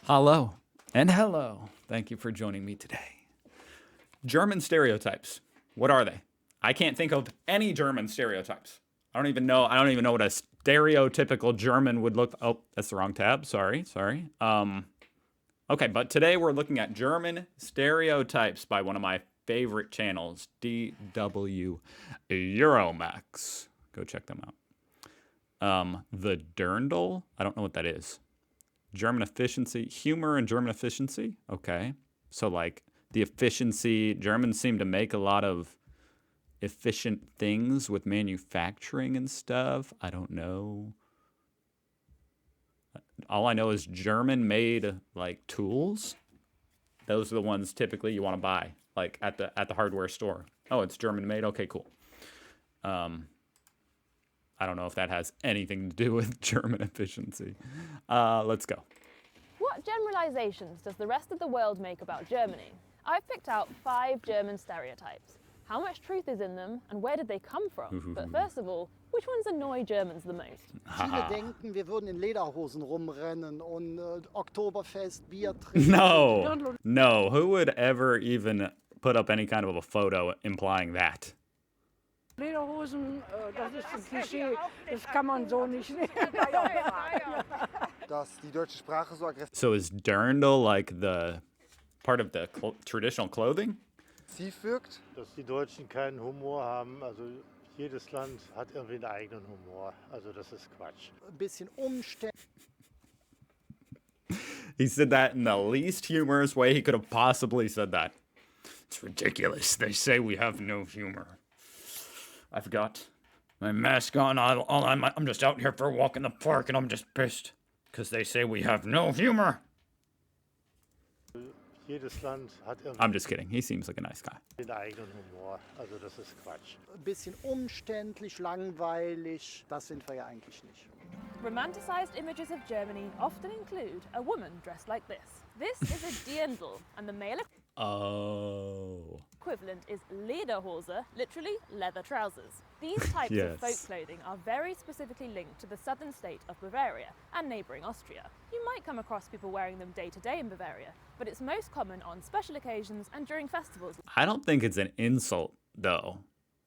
Hello and hello. Thank you for joining me today. German stereotypes. What are they? I can't think of any German stereotypes. I don't even know what a stereotypical German would look. Oh, that's the wrong tab. Sorry. Okay, but today we're looking at German stereotypes by one of my favorite channels, DW Euromax. Go check them out. The Dirndl. I don't know what that is. German efficiency, humor and German efficiency. Okay. So like the efficiency, Germans seem to make a lot of efficient things with manufacturing and stuff. I don't know. All I know is German made like tools. Those are the ones typically you want to buy like at the hardware store. Oh, it's German made. Okay, cool. I don't know if that has anything to do with German efficiency. Let's go. What generalizations does the rest of the world make about Germany? I've picked out 5 German stereotypes. How much truth is in them and where did they come from? But first of all, which ones annoy Germans the most? Viele denken, wir würden in Lederhosen rumrennen und Oktoberfest, Bier trinken. No. Who would ever even put up any kind of a photo implying that? Lederhosen, das ist ein Klischee, das kann man so nicht nehmen. Dass die deutsche Sprache so aggressiv So is Dirndl like the part of the traditional clothing? wirkt. Dass die Deutschen keinen Humor haben, also jedes Land hat irgendwie einen eigenen Humor, also das ist Quatsch. Ein bisschen umständlich. He said that in the least humorous way he could have possibly said that. It's ridiculous. They say we have no humor. I forgot my mask on. I'm just out here for a walk in the park, and I'm just pissed because they say we have no humor. Jedes Land hat irgendwie I'm just kidding. He seems like a nice guy. einen eigenen Humor, also das ist Quatsch. Ein bisschen umständlich, langweilig. Das sind wir ja eigentlich nicht. Romanticized images of Germany often include a woman dressed like this. This is a Dirndl, and the male Oh. equivalent is Lederhose, literally leather trousers. These types Yes. of folk clothing are very specifically linked to the southern state of Bavaria and neighbouring Austria. You might come across people wearing them day to day in Bavaria, but it's most common on special occasions and during festivals. I don't think it's an insult though.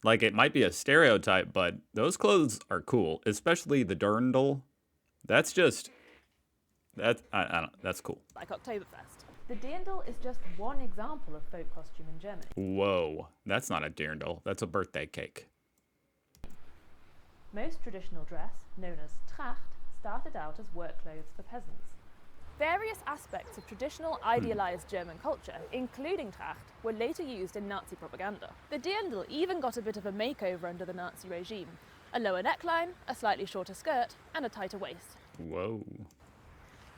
Like it might be a stereotype, but those clothes are cool, especially the Dirndl. That's just I don't that's cool. Like Oktoberfest. The Dirndl is just one example of folk costume in Germany. Whoa, that's not a Dirndl. That's a birthday cake. Most traditional dress, known as Tracht, started out as work clothes for peasants. Various aspects of traditional idealized German culture, including Tracht, were later used in Nazi propaganda. The Dirndl even got a bit of a makeover under the Nazi regime. A lower neckline, a slightly shorter skirt, and a tighter waist. Whoa.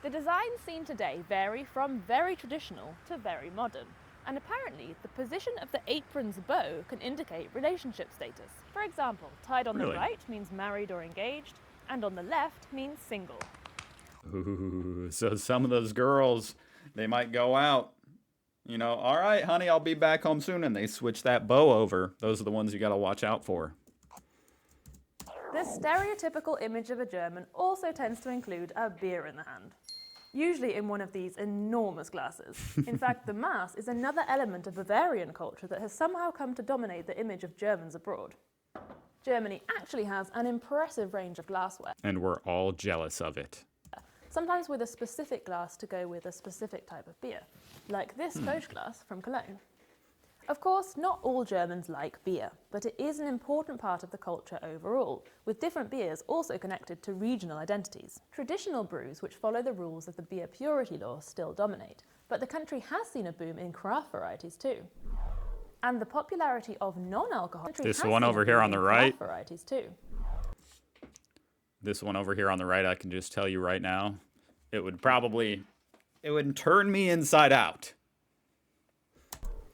The designs seen today vary from very traditional to very modern. And apparently, the position of the apron's bow can indicate relationship status. For example, tied on Really? the right means married or engaged, and on the left means single. Ooh, so some of those girls, they might go out, you know, all right, honey, I'll be back home soon, and they switch that bow over. Those are the ones you got to watch out for. The stereotypical image of a German also tends to include a beer in the hand, usually in one of these enormous glasses. In fact, the Mass is another element of Bavarian culture that has somehow come to dominate the image of Germans abroad. Germany actually has an impressive range of glassware, And we're all jealous of it. sometimes with a specific glass to go with a specific type of beer, like this Foch glass from Cologne. Of course, not all Germans like beer, but it is an important part of the culture overall, with different beers also connected to regional identities. Traditional brews, which follow the rules of the beer purity law, still dominate, but the country has seen a boom in craft varieties too. And the popularity of non-alcoholic This one over here on the right. varieties too. This one over here on the right, I can just tell you right now, it would turn me inside out.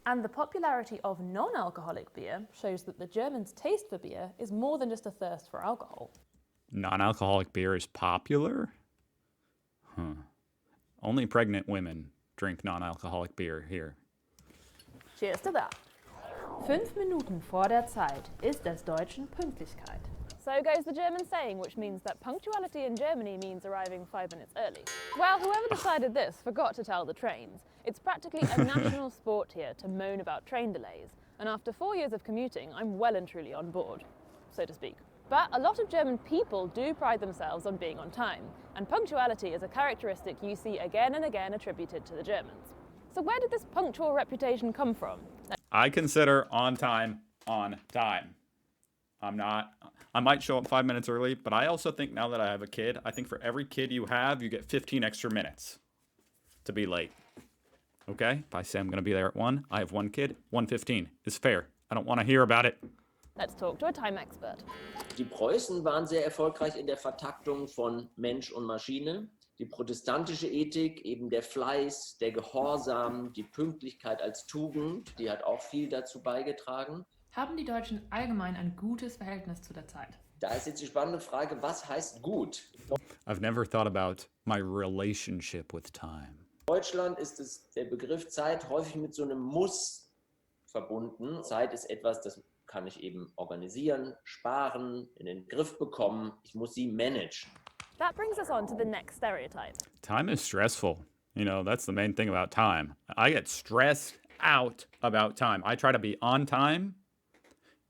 And the popularity of non-alcoholic beer shows that the Germans' taste for beer is more than just a thirst for alcohol. Non-alcoholic beer is popular? Only pregnant women drink non-alcoholic beer here. Cheers to that. 5 Minuten vor der Zeit ist des Deutschen Pünktlichkeit. So goes the German saying, which means that punctuality in Germany means arriving 5 minutes early. Well, whoever decided this forgot to tell the trains. It's practically a national sport here to moan about train delays, and after 4 years of commuting, I'm well and truly on board, so to speak. But a lot of German people do pride themselves on being on time, and punctuality is a characteristic you see again and again attributed to the Germans. So where did this punctual reputation come from? I consider on time, on time. I might show up 5 minutes early, but I also think now that I have a kid, I think for every kid you have, you get 15 extra minutes to be late. Okay? If I say I'm going to be there at 1, I have one kid, 1:15 is fair. I don't want to hear about it. Let's talk to a time expert. Die Preußen waren sehr erfolgreich in der Vertaktung von Mensch und Maschine. Die protestantische Ethik, eben der Fleiß, der Gehorsam, die Pünktlichkeit als Tugend, die hat auch viel dazu beigetragen. Haben die Deutschen allgemein ein gutes Verhältnis zu der Zeit? Da ist jetzt die spannende Frage, was heißt gut? I've never thought about my relationship with time. In Deutschland ist der Begriff Zeit häufig mit so einem Muss verbunden. Zeit ist etwas, das kann ich eben organisieren, sparen, in den Griff bekommen. Ich muss sie managen. That brings us on to the next stereotype. Time is stressful. You know, that's the main thing about time. I get stressed out about time. I try to be on time.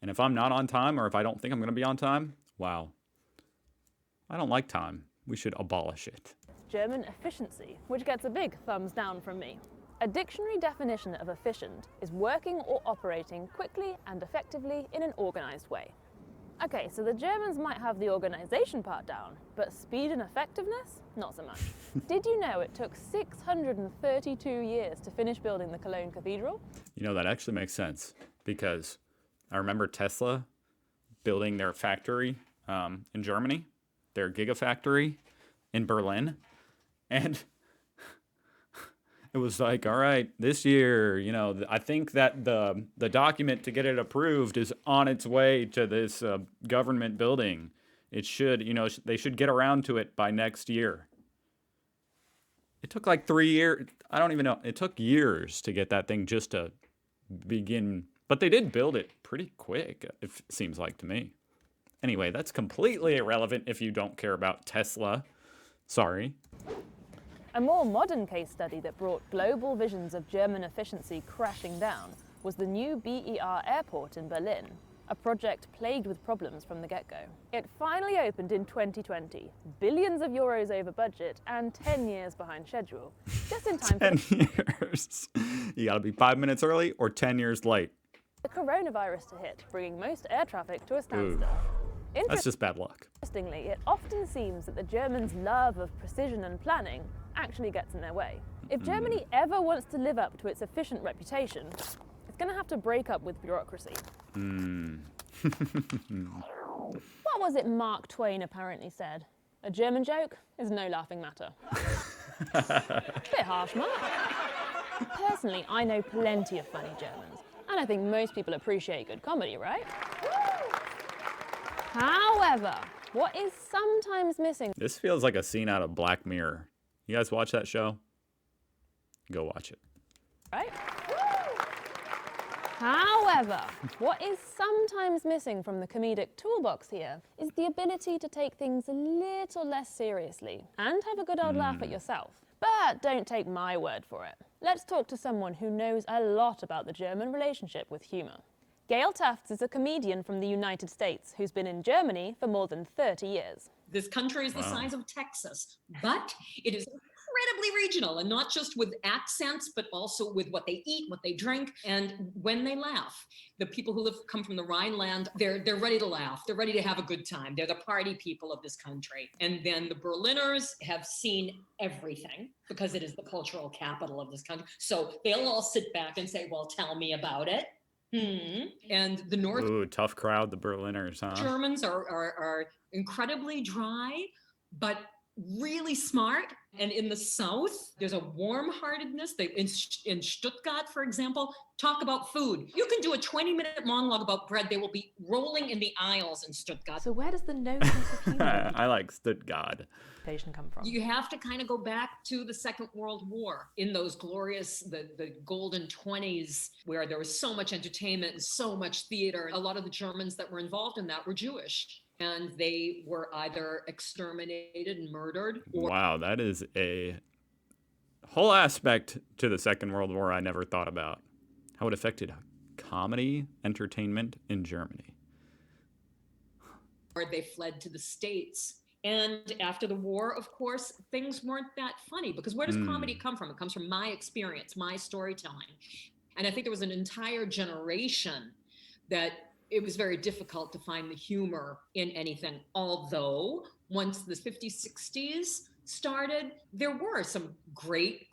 And if I'm not on time, or if I don't think I'm going to be on time, wow. I don't like time. We should abolish it. German efficiency, which gets a big thumbs down from me. A dictionary definition of efficient is working or operating quickly and effectively in an organized way. Okay, so the Germans might have the organization part down, but speed and effectiveness? Not so much. Did you know it took 632 years to finish building the Cologne Cathedral? You know, that actually makes sense, because I remember Tesla building their factory in Germany, their gigafactory in Berlin, and it was like, all right, this year, you know, I think that the document to get it approved is on its way to this government building. It should, you know, they should get around to it by next year. It took like 3 years. I don't even know. It took years to get that thing just to begin. But they did build it pretty quick, it seems like to me. Anyway, that's completely irrelevant if you don't care about Tesla. Sorry. A more modern case study that brought global visions of German efficiency crashing down was the new BER airport in Berlin, a project plagued with problems from the get-go. It finally opened in 2020, billions of euros over budget and 10 years behind schedule. Just in time 10 years. You gotta be 5 minutes early or 10 years late. The coronavirus to hit, bringing most air traffic to a standstill. That's just bad luck. Interestingly, it often seems that the Germans' love of precision and planning actually gets in their way. If Germany ever wants to live up to its efficient reputation, it's going to have to break up with bureaucracy. What was it Mark Twain apparently said? A German joke is no laughing matter. Bit harsh, Mark. Personally, I know plenty of funny Germans, and I think most people appreciate good comedy, right? However, what is sometimes missing... This feels like a scene out of Black Mirror. You guys watch that show? Go watch it. Right? However, what is sometimes missing from the comedic toolbox here is the ability to take things a little less seriously and have a good old laugh at yourself. But don't take my word for it. Let's talk to someone who knows a lot about the German relationship with humour. Gail Tufts is a comedian from the United States who's been in Germany for more than 30 years. This country is the size of Texas, but it is incredibly regional, and not just with accents, but also with what they eat, what they drink, and when they laugh. The people who come from the Rhineland, they're ready to laugh. They're ready to have a good time. They're the party people of this country. And then the Berliners have seen everything because it is the cultural capital of this country. So they'll all sit back and say, well, tell me about it. And the North... Ooh, tough crowd, the Berliners, huh? Germans are incredibly dry, but really smart. And in the South, there's a warm-heartedness. In Stuttgart, for example, talk about food. You can do a 20-minute monologue about bread. They will be rolling in the aisles in Stuttgart. So where does the no sense of humor I like Stuttgart come from? You have to kind of go back to the Second World War in those glorious, the golden 20s, where there was so much entertainment and so much theater. A lot of the Germans that were involved in that were Jewish. and they were either exterminated and murdered or Wow, that is a whole aspect to the Second World War I never thought about. How it affected comedy, entertainment in Germany. they fled to the States. And after the war, of course, things weren't that funny, because where does comedy come from? It comes from my experience, my storytelling. And I think there was an entire generation that it was very difficult to find the humor in anything. Although once the 50s, 60s started, there were some great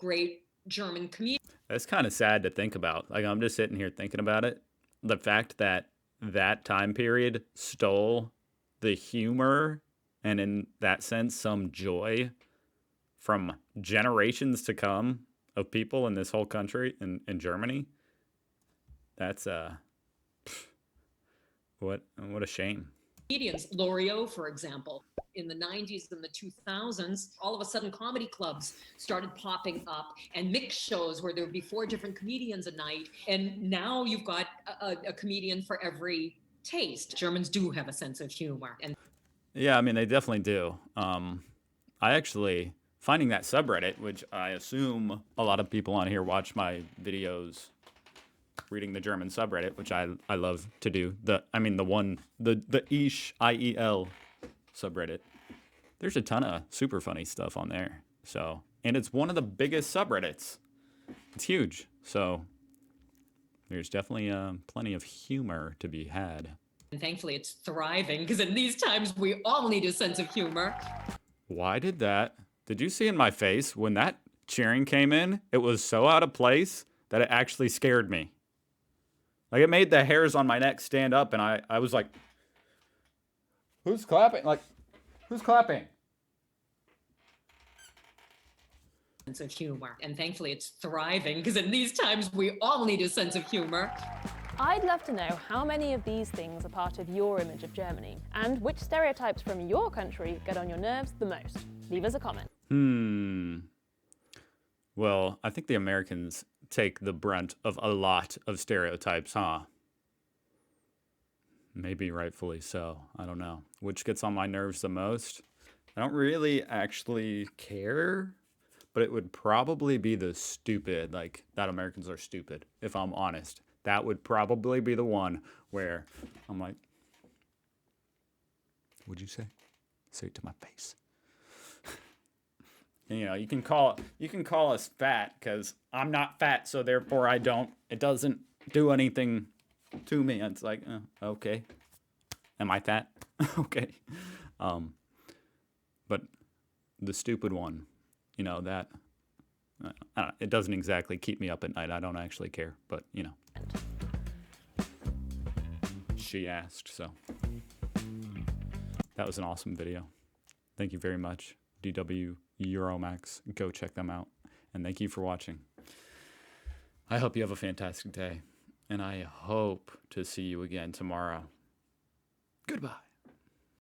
German comedians. That's kind of sad to think about. Like, I'm just sitting here thinking about it. The fact that that time period stole the humor and, in that sense, some joy from generations to come of people in this whole country, in Germany. That's what a shame. Comedians, Loriot, for example, in the 90s and the 2000s, all of a sudden comedy clubs started popping up and mixed shows where there would be 4 different comedians a night. And now you've got a comedian for every taste. Germans do have a sense of humor. And yeah, I mean, they definitely do. I actually, finding that subreddit, which I assume a lot of people on here watch my videos reading the German subreddit, which I love to do. The Ish, IEL subreddit. There's a ton of super funny stuff on there. So, and it's one of the biggest subreddits. It's huge. So there's definitely plenty of humor to be had. And thankfully it's thriving, because in these times we all need a sense of humor. Why did you see in my face when that cheering came in? It was so out of place that it actually scared me. Like, it made the hairs on my neck stand up, and I was like, who's clapping? Like, who's clapping? Sense of humor. And thankfully it's thriving, because in these times we all need a sense of humor. I'd love to know how many of these things are part of your image of Germany, and which stereotypes from your country get on your nerves the most. Leave us a comment. Well, I think the Americans take the brunt of a lot of stereotypes, huh? Maybe rightfully so. I don't know. Which gets on my nerves the most? I don't really actually care, but it would probably be the stupid, like, that Americans are stupid, if I'm honest. That would probably be the one where I'm like, what'd you say? Say it to my face. And, you know, you can call us fat, because I'm not fat, so therefore it doesn't do anything to me. It's like, okay. Am I fat? Okay. But the stupid one, you know, that, it doesn't exactly keep me up at night. I don't actually care, but, you know. She asked, so. That was an awesome video. Thank you very much, DW Euromax. Go check them out. And thank you for watching. I hope you have a fantastic day. And I hope to see you again tomorrow. Goodbye.